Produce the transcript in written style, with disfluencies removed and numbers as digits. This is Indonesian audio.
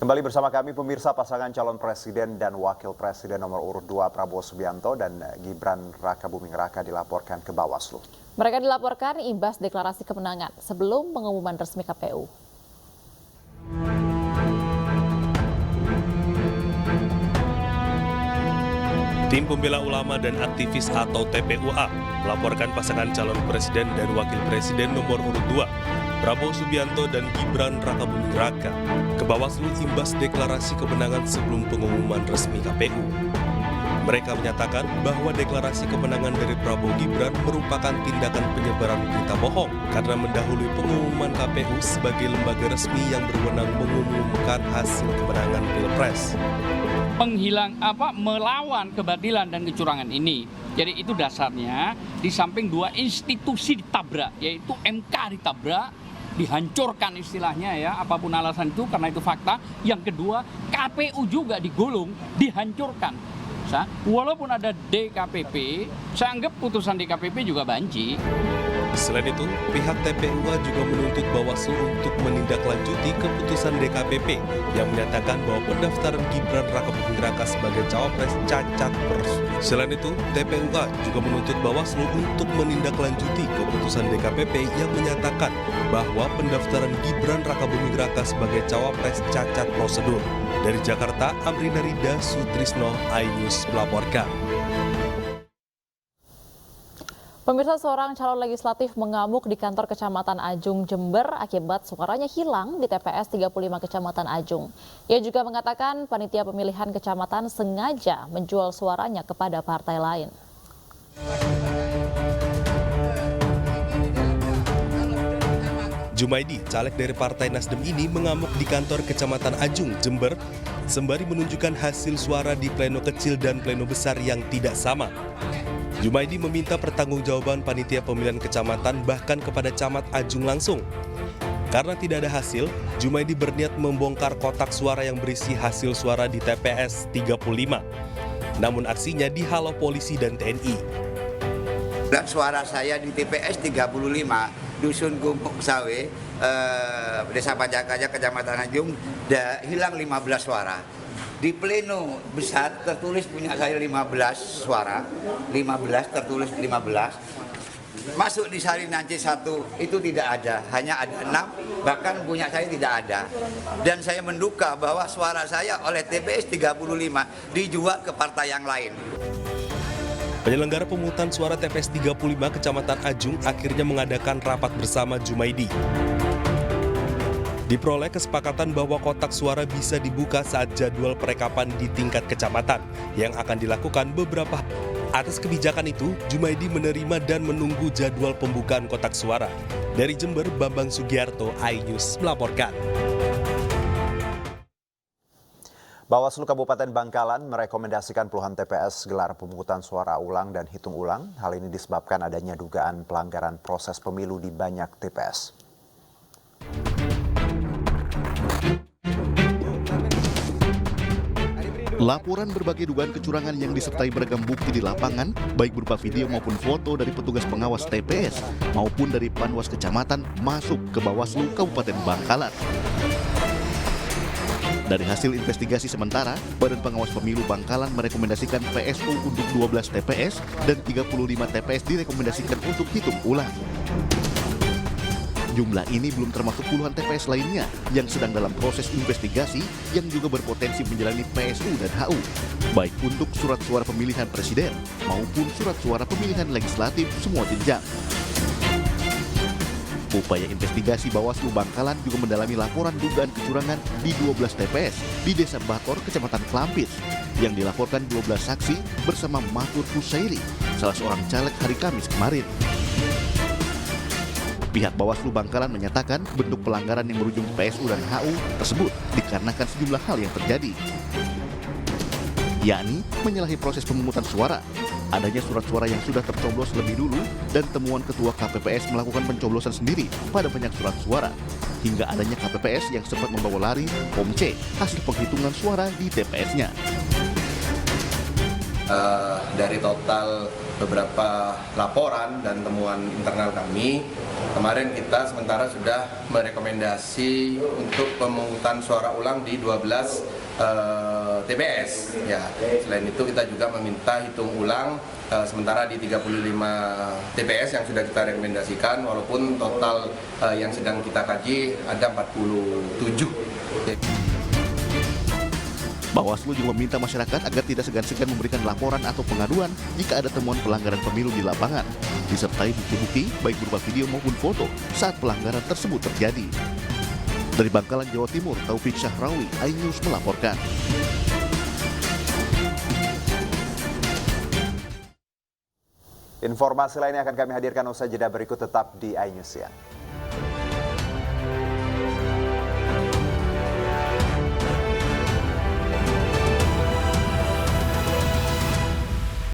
Kembali bersama kami pemirsa, pasangan calon presiden dan wakil presiden nomor urut 2 Prabowo Subianto dan Gibran Rakabuming Raka dilaporkan ke Bawaslu. Mereka dilaporkan imbas deklarasi kemenangan sebelum pengumuman resmi KPU. Tim Pembela Ulama dan Aktivis atau TPUA melaporkan pasangan calon presiden dan wakil presiden nomor urut 2 Prabowo Subianto dan Gibran Rakabuming Raka ke Bawaslu imbas deklarasi kemenangan sebelum pengumuman resmi KPU. Mereka menyatakan bahwa deklarasi kemenangan dari Prabowo Gibran merupakan tindakan penyebaran berita bohong karena mendahului pengumuman KPU sebagai lembaga resmi yang berwenang mengumumkan hasil kemenangan Pilpres. Melawan kebatilan dan kecurangan ini. Jadi itu dasarnya di samping dua institusi ditabrak, yaitu MK ditabrak, dihancurkan istilahnya ya, apapun alasan itu karena itu fakta. Yang kedua, KPU juga digulung, dihancurkan. Walaupun ada DKPP, saya anggap putusan DKPP juga banci. Selain itu, pihak TPUA juga menuntut Bawaslu untuk menindaklanjuti keputusan DKPP yang menyatakan bahwa pendaftaran Gibran Rakabuming Raka sebagai cawapres cacat prosedur. Selain itu, TPUA juga menuntut Bawaslu untuk menindaklanjuti keputusan DKPP yang menyatakan bahwa pendaftaran Gibran Rakabuming Raka sebagai cawapres cacat prosedur. Dari Jakarta, Amrina Rida Sutrisno, iNews melaporkan. Pemirsa, seorang calon legislatif mengamuk di kantor Kecamatan Ajung, Jember akibat suaranya hilang di TPS 35 Kecamatan Ajung. Ia juga mengatakan panitia pemilihan kecamatan sengaja menjual suaranya kepada partai lain. Jumaidi, caleg dari Partai Nasdem ini mengamuk di kantor Kecamatan Ajung, Jember, sembari menunjukkan hasil suara di pleno kecil dan pleno besar yang tidak sama. Jumaidi meminta pertanggungjawaban panitia pemilihan kecamatan bahkan kepada camat Ajung langsung. Karena tidak ada hasil, Jumaidi berniat membongkar kotak suara yang berisi hasil suara di TPS 35. Namun aksinya dihalau polisi dan TNI. Dan suara saya di TPS 35, Dusun Gumpuk Sawe, Desa Pajakaya, Kecamatan Ajung, hilang 15 suara. Di pleno besar tertulis punya saya 15 suara, 15 tertulis 15. Masuk di Sarinah C1 itu tidak ada, hanya ada 6, bahkan punya saya tidak ada. Dan saya menduga bahwa suara saya oleh TPS 35 dijual ke partai yang lain. Penyelenggara pemungutan suara TPS 35 Kecamatan Ajung akhirnya mengadakan rapat bersama Jumaidi. Diperoleh kesepakatan bahwa kotak suara bisa dibuka saat jadwal perekapan di tingkat kecamatan yang akan dilakukan beberapa. Atas kebijakan itu, Jumaidi menerima dan menunggu jadwal pembukaan kotak suara. Dari Jember, Bambang Sugiarto, iNews melaporkan. Bawaslu Kabupaten Bangkalan merekomendasikan puluhan TPS gelar pemungutan suara ulang dan hitung ulang. Hal ini disebabkan adanya dugaan pelanggaran proses pemilu di banyak TPS. Laporan berbagai dugaan kecurangan yang disertai beragam bukti di lapangan, baik berupa video maupun foto dari petugas pengawas TPS maupun dari Panwas Kecamatan masuk ke Bawaslu Kabupaten Bangkalan. Dari hasil investigasi sementara, Badan Pengawas Pemilu Bangkalan merekomendasikan PSU untuk 12 TPS dan 35 TPS direkomendasikan untuk hitung ulang. Jumlah ini belum termasuk puluhan TPS lainnya yang sedang dalam proses investigasi yang juga berpotensi menjalani PSU dan HU, baik untuk surat suara pemilihan presiden maupun surat suara pemilihan legislatif semua jenjang. Upaya investigasi Bawaslu Bangkalan juga mendalami laporan dugaan kecurangan di 12 TPS di Desa Bator, Kecamatan Klampis, yang dilaporkan 12 saksi bersama Matur Husairi, salah seorang caleg hari Kamis kemarin. Pihak Bawaslu Bangkalan menyatakan bentuk pelanggaran yang berujung PSU dan HU tersebut dikarenakan sejumlah hal yang terjadi, yakni menyalahi proses pemungutan suara, adanya surat suara yang sudah tercoblos lebih dulu, dan temuan ketua KPPS melakukan pencoblosan sendiri pada banyak surat suara, hingga adanya KPPS yang sempat membawa lari Form C hasil penghitungan suara di TPS-nya. Dari total beberapa laporan dan temuan internal kami, Kemarin kita sementara sudah merekomendasi untuk pemungutan suara ulang di 12 TPS. Ya, selain itu kita juga meminta hitung ulang sementara di 35 TPS yang sudah kita rekomendasikan, walaupun total yang sedang kita kaji ada 47. Bawaslu juga meminta masyarakat agar tidak segan-segan memberikan laporan atau pengaduan jika ada temuan pelanggaran pemilu di lapangan, disertai bukti-bukti baik berupa video maupun foto saat pelanggaran tersebut terjadi. Dari Bangkalan, Jawa Timur, Taufik Syahrawi, iNews melaporkan. Informasi lainnya akan kami hadirkan usai jeda berikut, tetap di iNews ya.